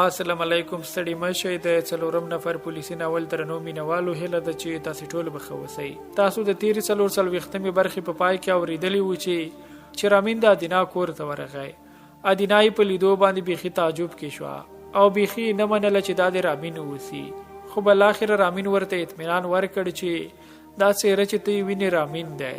السلام علیکم. ستړي مشه د څلورم نفر پولیسي ناول درنو مینوالو هله د چې تاسو ټول بخوسئ. تاسو د تیری څلور وختمې برخې په پای کې اوریدلی و چې رامین د ادینا کور ته ورغی. ادینای په لیدو باندې بیخي تعجب کې شو او بیخي نه منله چې دا د رامین وسی. خو بل اخر رامین ورته اطمینان ورکړ چې دا څیره چې ته وینې رامین دی.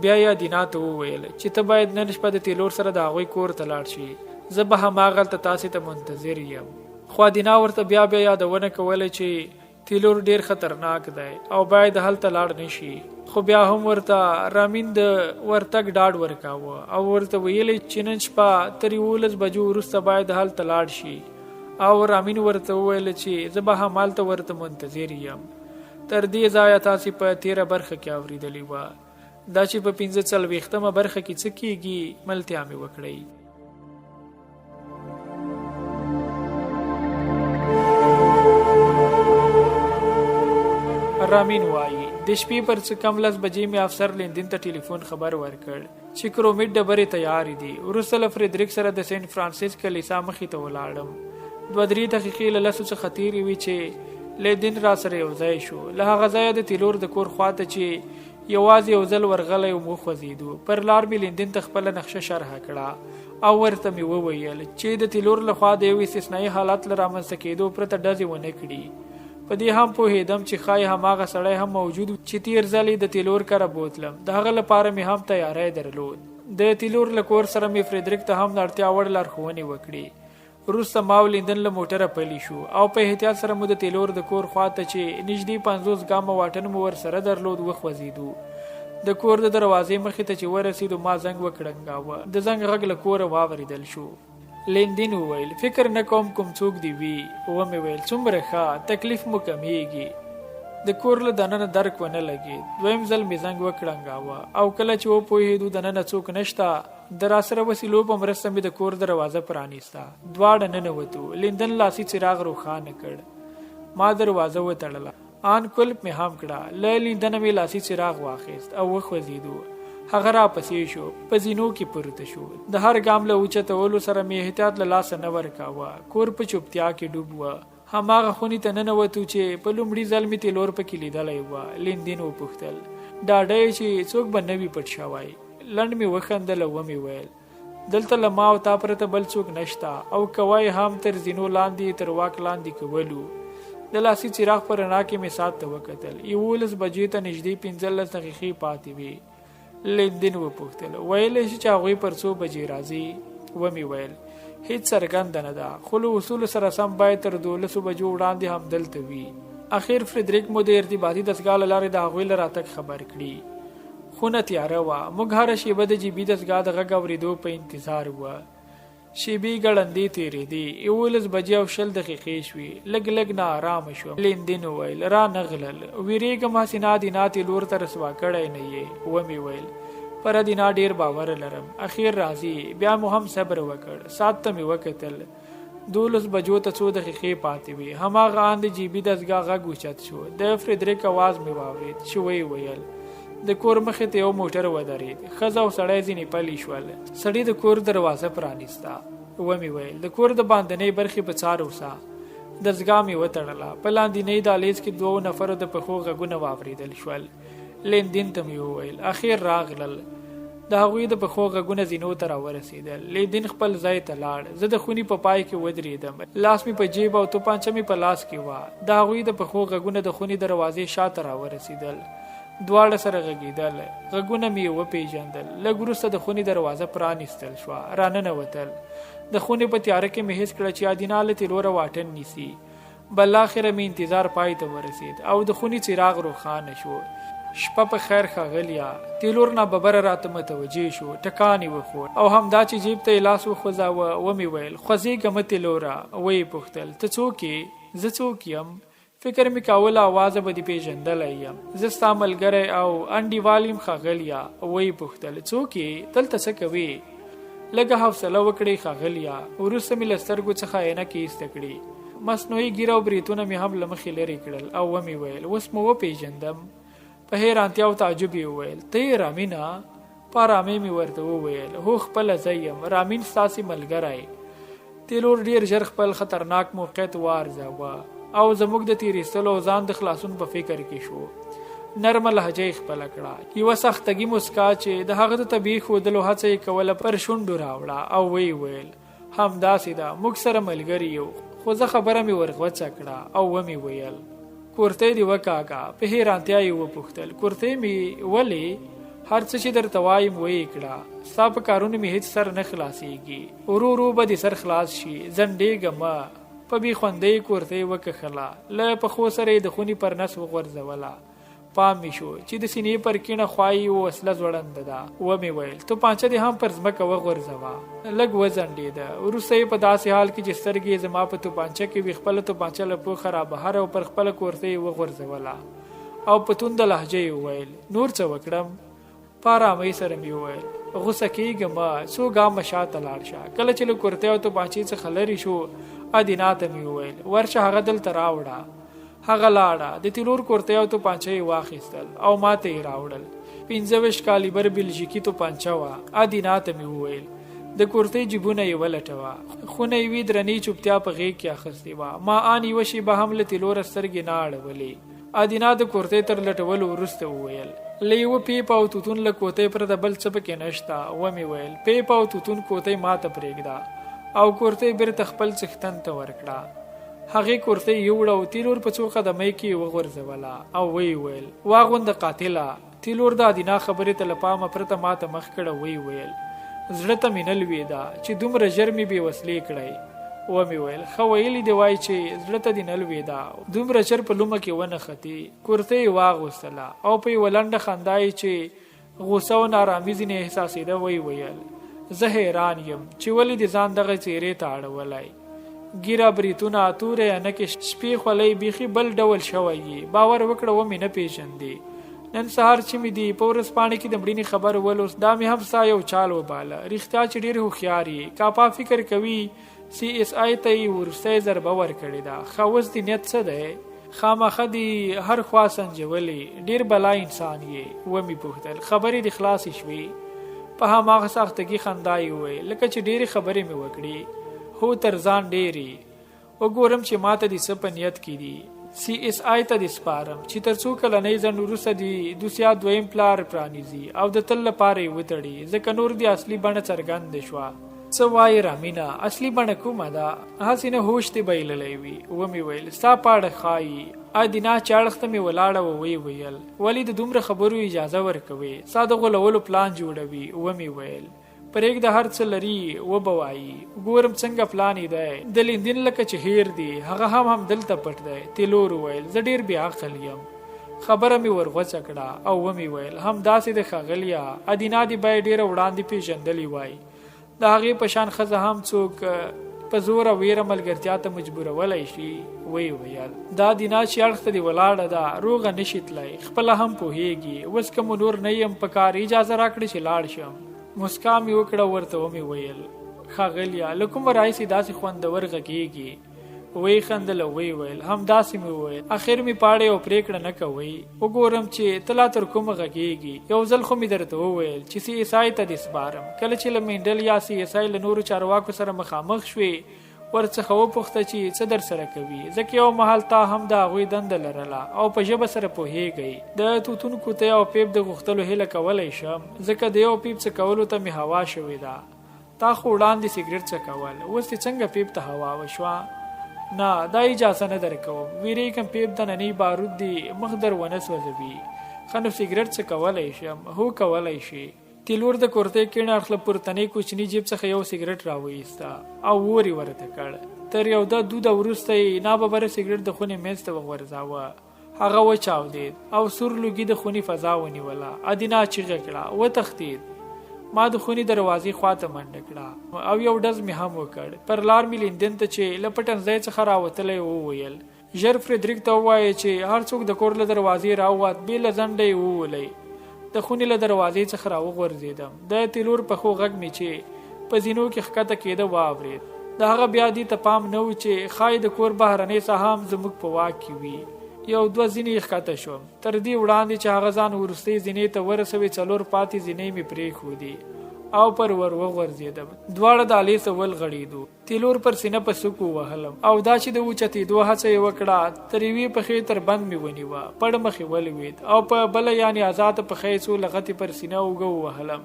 بیا یې ادینا ته وویل چې ته باید نن شپه د تیلور سره د هغوی کور ته لاړ شي. زه به هماغلته تاسې ته منتظر یم. خو ادینا ورته بیا یادونه کوله چې تیلور ډیر خطرناک دی او باید هلته لاړ نشي. خو بیا هم ورته رامین د ورتګ ډاډ ورکاوه او ورته ویل چې نن شپه تر 11 بجو وروسته باید هلته لاړ شي. او رامین ورته وویل چې زه به همالته ورته منتظر یم. تر دې ځایه تاسې په 13 برخه کې اوریدلی وه. دا چې په 45مه برخه کې څه کیږي ملتیا مې وکړئ. رامین وایي د شپې پر څه کم 10 بجې مې افسر لیندین ته ټلیفون خبر ورکړ چې کرومیټ ډبرې تیار دي. وروسته له فریدریک سره د سینټ فرانسیس کلیسا مخې ته ولاړم. 2-3 دقیقې له لاسو څخه تیرې وي چې لیندین را سره یو ځای شو. له هغه ځایه د تیلور د کور خواته چې یوازې یو ځل ورغلی او وخوځېدو. پر لار مې لیندین ته خپله نقشه شرحه کړه او ورته مې وویل چې د تیلور لخوا د یو استثنایي حالت له رامنځته کېدو پرته ډزې ونه کړي. په دې هم پوهېدم چې ښایي هماغه سړی هم موجود چې تیر ځل د تیلور کره بوتلم. د هغه لپاره مې هم تیاری درلود. د تیلور له کور سره مې فریدریک ته هم د اړتیا وړ لارښوونې وکړې. وروسته ما او لیندن له موټره پلی شو او په احتیاط سره مو د تیلور د کور خواته چې نږدې 50 ګامه واټن مو ورسره درلود وخوځېدو. د کور د دروازې مخې ته چې ورسېدو ما زنګ وکړنګاوه. د زنګ غږ له کوره واورېدل شو. لیندین وویل فکر نه کوم څوک دی وي. ومې ویل څومره ښه تکلیف مو کمیږي. د کور له دننه درک ونه لګېد. دویم ځل مې زنګ وکړنګاوه او کله چې وپوهېدو دننه څوک نشته د راسره وسیلو په مرسته مې د کور دروازه پرانیسته. دواړه ننوتو. لیندن لاسي څراغ روښانه کړ. ما دروازه وتړله. آن کلپ مې هم کړه. له لیندنه مې لاسي څراغ واخیست او وخوځېدو. هغه را پسې شو. په زینو کې پورته شو. د هر ګام له اوچتولو سره مې احتیاط له لاسه نه ورکاوه. کور په چوپتیا کې ډوب و. هماغه خونې ته ننوتو چې په لومړي ځل مې تیلور پکې لیدلی وه. لیندین وپوښتل ډاډه یې چې څوک به نه وي پټ شوی. لنډ مې وخندل او ومې ویل دلته له ما او تا پرته بل څوک نشته او کوای هم تر زینو لاندې تر واک لاندې کولو. د لاسي څراغ په رڼا کې مې ساعت ته وکتل. 11 بجې ته نږدې 15 دقیقې پاتې وې. لیندین وپوښتل ویلی شي چې هغوی پر څو بجې راځي؟ ومې ویل هیڅ څرګنده نه ده خو له اصولو سره سم باید تر 12 بجو وړاندې هم دلته وي. اخر فریدریک مو د ارتباطي دستګاه له لارې د هغوی له راتګ خبر کړي. خونه تیاره وه. موږ هره شیبه د جیبي دستګاه د غږ اورېدو په انتظار وه. شیبې ګړندې تېرېدې. 11 بجې او 20 دقیقې شوې. لږ لږ نا ارامه شوم. لیندین وویل را نغلل. ویرېږم حسینه ادینا تیلور ته رسوا کړی نه یې. ومې ویل پر ادینا ډېر باور لرم. اخیر راځي. بیا مو هم صبر وکړ. ساعت ته مې وکتل. 12 بجو ته 2 دقیقې پاتې وې. هماغه آن د جیبي دستګاه غږ اوچت شو. د فریدریک اواز مې واورېد چې ویې ویل د کور مخې ته یو موټر ودرېد. ښځه او سړی ځینې پلي شول. سړي د کور دروازه پرانیسته. ومې ویل د کور د باندنۍ برخې په څار اوسه. دستګاه مې وتړله. په لاندنۍ دهلیز کې 2 نفرو د پښو غږونه واورېدل شول. لیندین ته مې وویل اخیر راغلل. د هغوی د پښو غږونه زینو ته راورسېدل. لیندین خپل ځای ته لاړ. زه د خونې په پای کې ودرېدم. لاس مې په جیب او توپانچه مې په لاس کې وه. د هغوی د پښو غږونه د خونې دروازې شاته راورسېدل. دواړه سره غږېدل. غږونه مې وپېژندل. لږ وروسته د خونې دروازه پرانیستل شوه. راننوتل. د خونې په تیاره کې مې حس کړه چې ادینا له تیلوره واټن نیسي. بالاخره مې انتظار پای ته ورسېد او د خونې څراغ روښانه شو. شپه په خیر ښاغلیه. تیلور ناببره راته متوجه شو. ټکان یې وخوړ او همدا چې جیب ته یې لاس وخوځاوه. ومې ویل خوځېږه مه تیلوره. ویې پوښتل ته څوک یې؟ زه څوک یم؟ فکر مې کاوله اوازه به دې پېژندلی یم. زه ستا ملګری او انډیوال یم ښاغلیه. ویې پوښتل څوک یې؟ دلته څه کوې؟ لږه حوصله وکړئ ښاغلیه. وروسته مې له سترګو څخه عینکې ایسته کړې. مصنوعي ږیره او بریتونه مې هم له مخې لرې کړل او ومې ویل اوس مو وپېژندم. په حیرانتیا او تعجب یې وویل ته یې رامینه؟ په ارامۍ مې ورته وویل هو خپله زه یم. رامین ستاسې ملګری. تیلور ډیر ژر خپل خطرناک موقعیت وارزاوه او زموږ د تیریستلو ځان د خلاصون په فکر کې شو. نرمه لهجه خپل کړه، یو سختګي مسکا چې د هغه د طبيعي خودلو هڅه کوله پر شونډو راوړه او ویل همداسې ده، موږ سره ملګری یو. خو زه خبره مې ورغوڅه کړه او ومې ویل کورته دی وکاکا. په حیرانتیا یې وپوښتل کورته مې ولې؟ هر څه چې درته وایم ویې کړه، ستا په کارونو مې هیڅ سر نه خلاصېږي، ورو ورو به دې سر خلاص شي. ځنډېږه په بې خوندۍ کورته وکښله، له پښو سره یې د خونې پر نس وغورځوله. پام مې شو چې د سینې پر کیڼه خوا یې وسله ځوړنده ده. ومې ویل توپانچه دې هم پر ځمکه وغورځوه. لږ وځنډېده، وروسته یې په داسې حال کې چې سترګې یې زما په توپانچه کې وي خپله توپانچه له پوښه رابهر او پر خپله کورته یې وغورځوله او په تونده لهجه یې وویل نور څه وکړم؟ په ارامۍ سره مې وویل غوسه کېږه مه، څو ګامه شاته لاړ شه. کله چې له کورتۍ او توپانچې څخه لرې شو ادینا ته مې وویل ورشه هغه دلته راوړه. هغه لاړه، د تیلور کورتۍ او توپانچه یې واخیستل او ما ته یې راوړل. 25 کالیبر بلژیکي توپانچه وه. ادینا ته مې وویل د کورتۍ جیبونه یې ولټوه. خونه یې وي درنې چوپتیا په غېږ کې اخیستې وه. ما ان یوه شېبه هم له تیلوره سترګې نه اړولې. ادینا د کورتۍ تر لټولو وروسته وویل له یوه پیپ او توتون له کوتۍ پرته بل څه پکې نشته. ومې ویل پیپ او توتون کوتۍ ما ته پرېږده او کورتۍ بیرته خپل څښتن ته ورکړه. هغې کورتۍ یوړه او تیلور په څو قدمۍ کې وغورځوله او ویې ویل واغونده قاتله. تیلور د ادینا خبرې ته له پامه پرته ما ته مخ کړه. ویې ویل زړه ته مې نه لوېده چې دومره ژر مې بې وسلې کړی. ومې ویل ښه ویلي دې وای چې زړه ته دې نه لوېده، دومره ژر په لومه کې ونښتې. کورتۍ یې واغوستله او په یوه لنډه خندا یې چې غوسه او نارامي ځینې احساسېده ویې ویل زه حیران یم چې ولې دې ځان دغه څېرې ته اړولی. ګیره بریتونه تورې عینکې شپې خولۍ بیخي بل ډول شوی یې. باور وکړه ومې نه پېژندې. نن سهار چې مې دې په ورځپاڼې کې د مړینې خبر ولوست دا مې هم ستا یو چال وباله. رښتیا چې ډېر هوښیار یې. کاپا فکر کوي CSI ته یې وروستی ضربه ورکړې ده. ښه اوس دې نیت څه دی؟ خامخه دې هر خوا سنجولې. ډېر بلا انسان یې. ومې پوښتل خبرې دې خلاصې شوې؟ په هماغه سختګي خندا یې وویل لکه چې ډېرې خبرې مې وکړې. هو تر ځان ډېرې. وګورم چې ما ته دې څه په نیت کې دي. CSI ته دې سپارم چې تر څو کلنۍ ځنډ وروسته دې دوسیا دویم پلار پرانیزي او د تل لپاره یې وتړي، ځکه نور دې اصلي بڼه څرګنده شوه. څه وایې رامینه اصلي بڼه کومه ده؟ هسې نه هوش دې بایللی وي. ومې ویل ستا په اړه ښایي. ادینا چې اړخ ته مې ولاړه ویې ویل ولې د دومره خبرو اجازه ورکوې؟ ستا د غولولو پلان جوړوي. ومې ویل پرېږده هر څه لري وبه وایي. ګورم څنګه پلان یې دی. د لیندین لکه چې هیر دی هغه هم دلته پټ دی. تیلور وویل زه ډېر بې عقل یم. خبره مې ورغوڅه کړه او ومې ویل همداسې د ښاغلیه ادینا دې باید ډېره وړاندې پېژندلې وای. د هغې په شان ښځه هم څوک په زور او ویره ملګرتیا ته مجبورولی شي. ویې ویل دا ادینا چې اړخ ته دې ولاړه ده روغه نشي تللی، خپله هم پوهېږي. اوس که مو نور نه یم په کار اجازه راکړې چې لاړ شم. مسکا مې وکړه ورته ومې ویل ښاغلیه له کومه راهیسې داسې خوندور غږېږي. ویې خندله. ویې ویل همداسې مې وویل اخر مې پاړې او پرېکړه نه کوئ. وګورم چې ته لا تر کومه غږېږي. یو ځل خو مې درته وویل چې CSI ته دې سپارم. کله چې له مینډل یا CSI له نورو چارواکو سره مخامخ شوې ورڅخه وپوښته چې څه در سره کوي، ځکه یو مهال تا هم د هغوی دنده لرله او په ژبه سره پوهېږئ. د توتون کوتۍ او پیپ د غوښتلو هیله کولی شم، ځکه د یو پیپ څکولو ته مې هوا شوې ده. تا خو وړاندې سګرټ څکول، اوس دې څنګه پیپ ته هوا وشوه؟ نه دا اجازه نه درکوم. ویرېږم پیپ دننی بارود دې مخ در ونه سوځوي. ښه نو سګرټ څکولی شم؟ هو کولی شي. تیلور د کورتۍ کیڼ اړخ له پورتنۍ کوچني جیب څخه یو سګرټ راوایسته او ور یې ورته کړ. تر یو دوده وروسته یې ناببره سګرټ د خونې منځ ته وغورځاوه. هغه وچاودېد او سور لوګي د خونې فضا ونیوله. ادینا چیغه کړه وتښتېد. ما د خونې دروازې خواته منډه کړه او یو ډز مې هم وکړ. پر لار مې لیندن ته چې له پټنځای څخه راوتلی وویل ژر فریدریک ته ووایه چې هر څوک د کور له دروازې راووت بې له ځنډه یې وولئ. د خونې له دروازې څخه راوغورځېدم. د تیلور پښو غږ مې چې په زینو کې ښکته کېده واورېد. د هغه بیا دې ته پام نه و چې ښایي د کور بهرنۍ ساحه هم زموږ په واک کې وي. یو دوه زینې ښکته شوم. تر دې وړاندې چې هغه ځان وروستۍ زینې ته ورسوي 4 پاتې زینې مې پرېښودې او پر ور وغورځېدم. دواړه د علي سول غړېدو. تیلور پر سینه په سکو وهلم او دا چې د اوچتېدو هڅه یې وکړه تر یوې پښې تر بند مې ونیوه. پړ مخې ولوېد او په بله یعنې آزاده پښه یې څو لغتې پر سینه اوږه ووهلم.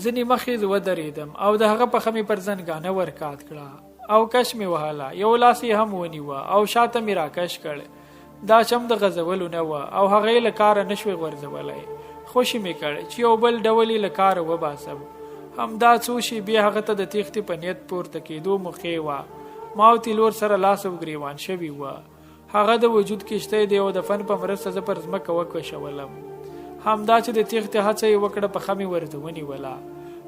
ځینې مخې ودرېدم او د هغه پښه مې پر زنګانه ورکات کړه او کش مې وهله. یو لاس یې هم ونیوه او شاته مې راکش کړ. دا چم د غزولو نه وه او هغه یې له کاره نشوې غورځولی. خوشي مې کړ چې یو بل ډول یې له کاره وباسم. همدا څو شېبې هغه ته د تېښتې په نیت پورته کېدو موقع وه. ما او تیلور سره لاس او ګریوان شوي وه. هغه د وجود کښتۍ د یو دفن په مرسته زه پر ځمکه وکشولم. همدا چې د تېښتې هڅه یې وکړه پښه مې ورته ونیوله.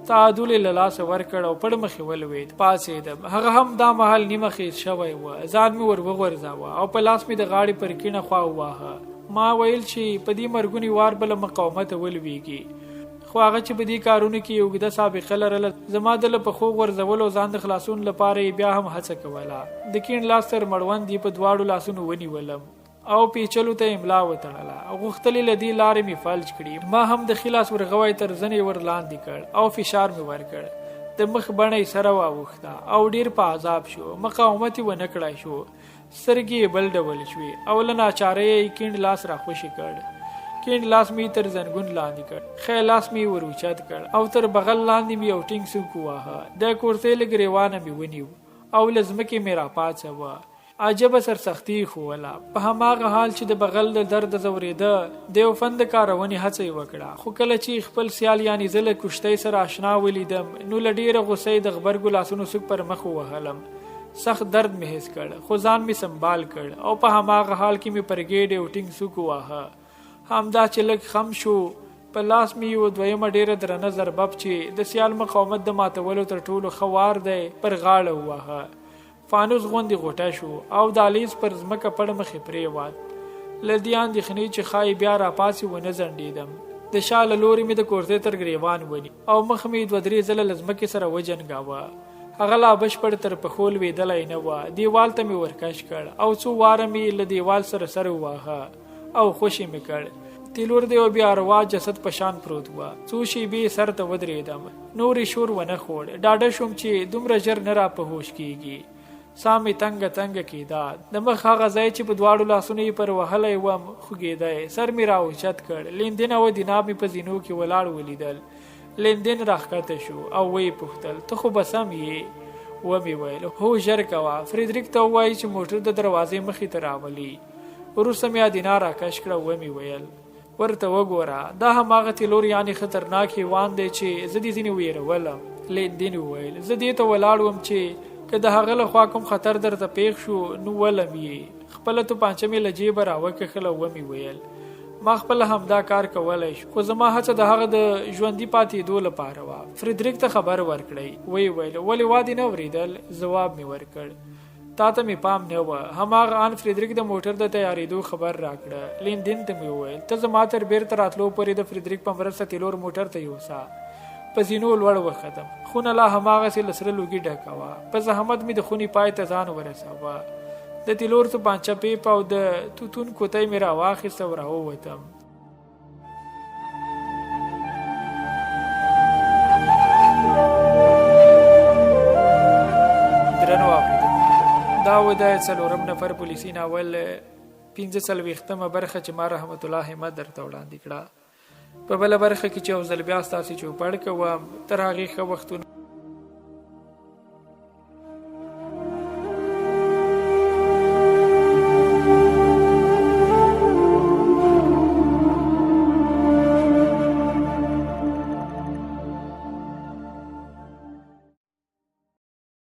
تعادل یې له لاسه ورکړ او پړ مخې ولوېد. پاڅېدم. هغه هم دا مهال نیمه خیز شوی وه. ځان مې ور وغورځاوه او په لاس مې د غاړې پر کیڼه خوا وواهه. ما ویل چې په دې مرګوني وار بله مقاومته ولوېږي. خو هغه چې په دې کارونو کې اوږده سابقه لرله زما د له پښو غورځولو ځان د خلاصون لپاره یې بیا هم هڅه کوله. د کیڼ لاس تر مړوند یې په دواړو لاسونو ونیولم او پیچلو ته املا وتړله. غوښتلې له دې لارې مې فلج کړي. ما هم د ښي لاس ورغوی تر زنې ور لاندې کړ او فشار مې ورکړ. د مخ بڼه یې سره واوښته او ډېر په عذاب شو. مقاومت یې ونه کړای شو. سترګې یې بل ډول شوې او له ناچارۍ یې کیڼ لاس راخوشي کړ. کیڼ لاس مې تر زنګون لاندې کړ. ښی لاس مې ور اوچت کړ او تر بغل لاندې مې یو ټینګ سوک وواهه. د کورتۍ له ګریوانه مې ونیو او له ځمکې مې راپاڅوه. عجبه سرسختي خوله. په هماغه حال چې د بغل د درد ځورېده د یو فن د کارونې هڅه یې وکړه. خو کله چې خپل سیال یعنې زه له کشتۍ سره اشنا ولیدم نو له ډېره غوسۍ د غبرګو لاسونو سوک پر مخ ووهلم. سخت درد مې حس کړ خو ځان مې سنبال کړ او په هماغه حال کې مې پر ګېډ یو ټینګ سوک وواهه. همدا چې لږ خم شو په لاس مې یو دویمه ډېره درنه ضربه چې د سیال مقاومت د ماتولو تر ټولو ښه وار دی پر غاړه وواهه. فانوس غوندې غوټه شو او د الیز پر ځمکه پړ مخې پرېوت. له دې اندېښنې چې ښایي بیا راپاسې ونه ځنډېدم د شا له لورې مې د کورتۍ تر ګریوان ونی او مخ مې 2-3 ځله له ځمکې سره وجنګاوه. هغه لا بشپړ تر پښو لوېدلی نه وه. دیوال ته مې ورکش کړ او څو واره مې له دیوال سره سر وواهه او خوشي مې کړ. تیلور د یو بیا اروا جسد په شان پروت وه. څو شېبې سر ته ودرېدم. نورې شور ونه خوړ. ډاډه شوم چې دومره ژر نه را په هوش کېږي. ساه مې تنګه تنګه کېده. د مخ هغه ځای چې په دواړو لاسونو یې پر وهلی وم خوږېدی. سر مې را اوچت کړ. لیندین او دیناب مې په زینو کې ولاړ ولیدل. لیندین راښکته شو او ویې پوښتل ته خو به سم یې؟ ومې ویل هو ژر کوه. فریدریک ته ووایي چې موټر د دروازې مخې ته راولي. وروسته مې ادینا راکش کړه. ومې ویل ورته وګوره دا هماغه تیلور یعنې خطرناک حیوان دی چې زه دې ځینې ویرولم. لیندین وویل زه دې ته ولاړ وم چې که د هغه له خوا کوم خطر درته پیښ شو نو ولم یې. خپله توپانچه مې له جیبه راوکښله. ومې ویل ما خپله همدا کار کولی شو خو زما هڅه د هغه د ژوندي پاتېدو لپاره وه. فریدریک ته خبر ورکړئ. ویې ویل ولې وا دې نه اورېدل؟ ځواب مې ورکړ تا ته مې پام نه وه. هماغه ان فریدریک د موټر د تیارېدو خبر راکړه. لیندین ته مې وویل ته زما تر بیرته راتلو پورې د فریدریک په مرسته تیلور موټر ته یوسه. په زینو لوړ وختم. خونه لا هماغسې له سره لوګي ډکه وه. په زحمت مې د خونې پای ته ځان ورساوه. د تیلور توپانچه پیپ او د توتون کوتۍ مې راواخیسته او راووتم. درنو اورېدونکو دا و د 4 نفر پولیسي ناول 45مه برخه چې ما رحمت الله همت درته وړاندې کړه. په بله برخه کې چې یو ځل بیا ستاسې چوپړ کوم تر هغې ښه وختونه